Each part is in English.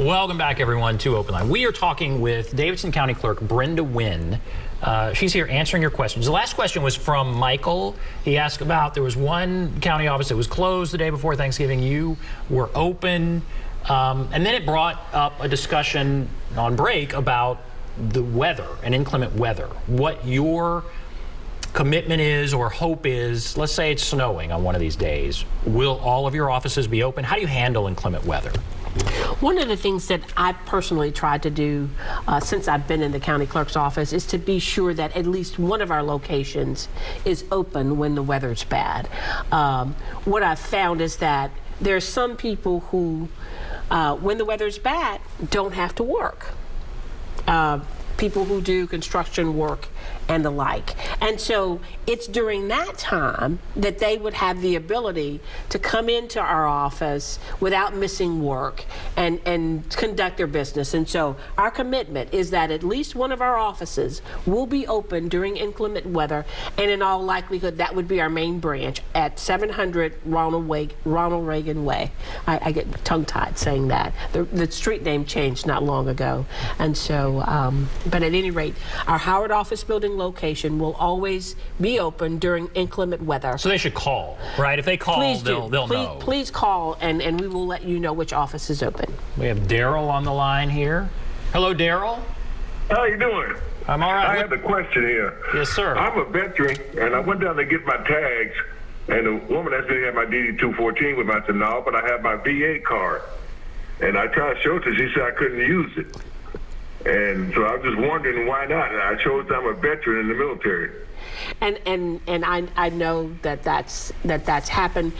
Welcome back, everyone, to OpenLine. We are talking with Davidson County Clerk Brenda Wynn. She's here answering your questions. The last question was from Michael. He asked about there was one county office that was closed the day before Thanksgiving. You were open. And then it brought up a discussion on break about the weather and inclement weather. What your commitment is or hope is. Let's say it's snowing on one of these days. Will all of your offices be open? How do you handle inclement weather? One of the things that I personally tried to do since I've been in the county clerk's office is to be sure that at least one of our locations is open when the weather's bad. What I've found is that there's some people who, when the weather's bad, don't have to work. People who do construction work and the like. And so it's during that time that they would have the ability to come into our office without missing work and conduct their business. And so our commitment is that at least one of our offices will be open during inclement weather, and in all likelihood that would be our main branch at 700 Ronald Reagan Way. I get tongue-tied saying that. The street name changed not long ago. And so, but at any rate, our Howard office building location will always be open during inclement weather. So they should call, right? If they call, they'll know. Please call, and we will let you know which office is open. We have Daryl on the line here. Hello, Daryl. How you doing? I'm all right. I have a question here. Yes, sir. I'm a veteran, and I went down to get my tags, and the woman asked me to have my DD-214 with me. I said, no, but I have my VA card. And I tried to show it to her. She said I couldn't use it. And so I was just wondering why not. And I chose I'm a veteran in the military. And I know that's happened,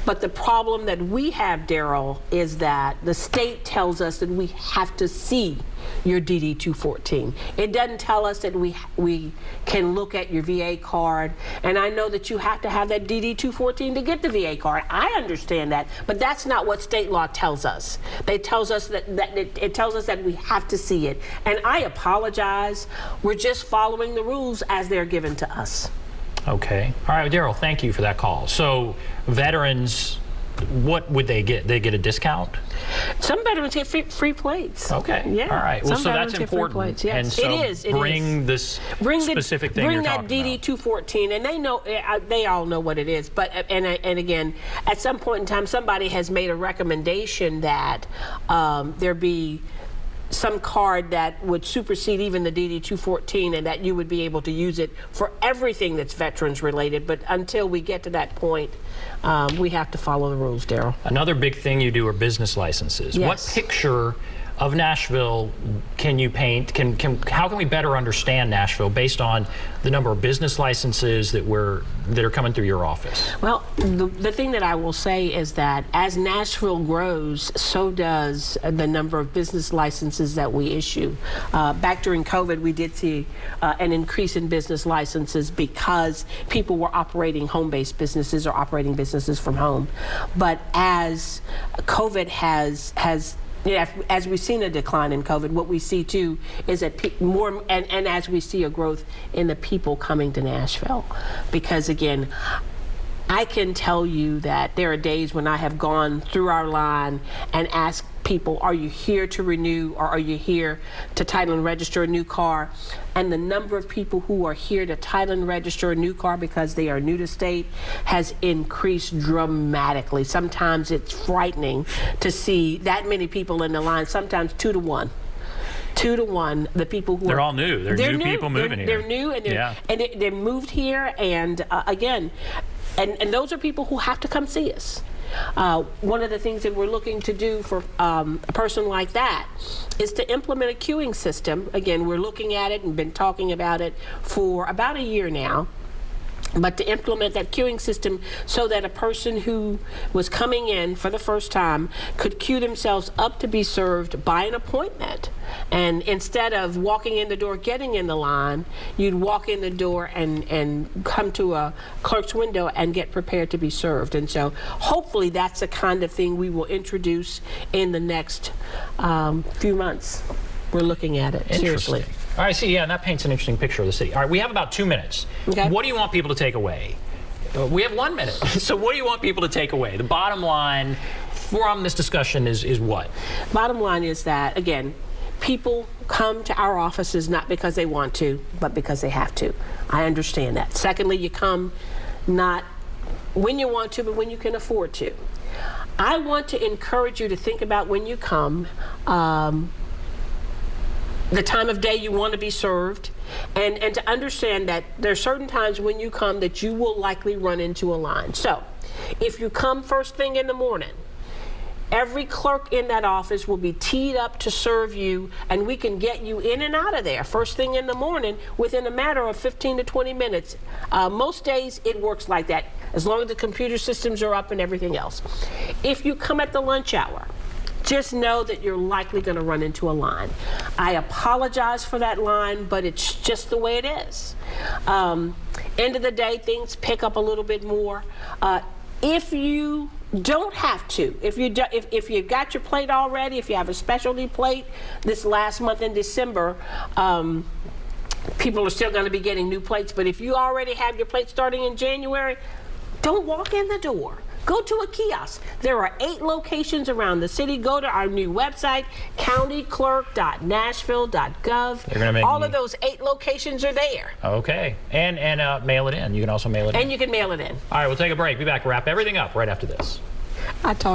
but the problem that we have, Daryl, is that the state tells us that we have to see your DD-214. It doesn't tell us that we can look at your VA card, and I know that you have to have that DD-214 to get the VA card. I understand that, but that's not what state law tells us. It tells us that we have to see it, and I apologize. We're just following the rules as they're given to us. Okay. All right, Daryl, thank you for that call. So veterans, what would they get? They get a discount? Some veterans get free plates. Okay. Yeah. All right. Well, so that's important. Yes. And so it is. Bring this specific thing you're talking about. Bring that DD-214, and they know. They all know what it is. But and again, at some point in time, somebody has made a recommendation that there be some card that would supersede even the DD-214, and that you would be able to use it for everything that's veterans related. But until we get to that point, we have to follow the rules, Daryl. Another big thing you do are business licenses. Yes. What picture of Nashville can you paint? How can we better understand Nashville based on the number of business licenses that are coming through your office? Well, the thing that I will say is that as Nashville grows, so does the number of business licenses that we issue. Back during COVID, we did see an increase in business licenses because people were operating home-based businesses or operating businesses from home. But as COVID has as we've seen a decline in COVID, what we see too is that and as we see a growth in the people coming to Nashville. Because again, I can tell you that there are days when I have gone through our line and asked people, are you here to renew, or are you here to title and register a new car? And the number of people who are here to title and register a new car because they are new to state has increased dramatically. Sometimes it's frightening to see that many people in the line, sometimes 2 to 1. 2 to 1, the people who they're all new. They're new people moving here. They're new, and they're moved here, and again, and those are people who have to come see us. One of the things that we're looking to do for a person like that is to implement a queuing system. Again, we're looking at it and been talking about it for about a year now. But to implement that queuing system so that a person who was coming in for the first time could queue themselves up to be served by an appointment. And instead of walking in the door, getting in the line, you'd walk in the door and come to a clerk's window and get prepared to be served. And so hopefully that's the kind of thing we will introduce in the next few months. We're looking at it seriously. All right, see, yeah, and that paints an interesting picture of the city. All right, we have about 2 minutes. Okay. What do you want people to take away? We have 1 minute. So what do you want people to take away? The bottom line from this discussion is what? Bottom line is that, again, people come to our offices not because they want to, but because they have to. I understand that. Secondly, you come not when you want to, but when you can afford to. I want to encourage you to think about when you come, the time of day you want to be served, and to understand that there are certain times when you come that you will likely run into a line. So if you come first thing in the morning, every clerk in that office will be teed up to serve you, and we can get you in and out of there first thing in the morning within a matter of 15 to 20 minutes. Most days it works like that, as long as the computer systems are up and everything else. If you come at the lunch hour, just know that you're likely going to run into a line. I apologize for that line, but it's just the way it is. End of the day, things pick up a little bit more. If you don't have to, if you've got your plate already, if you have a specialty plate this last month in December, people are still going to be getting new plates. But if you already have your plate starting in January, don't walk in the door. Go to a kiosk. There are 8 locations around the city. Go to our new website, countyclerk.nashville.gov. All of those 8 locations are there. Okay. And mail it in. You can also mail it in. And you can mail it in. All right, we'll take a break. Be back. Wrap everything up right after this. I talked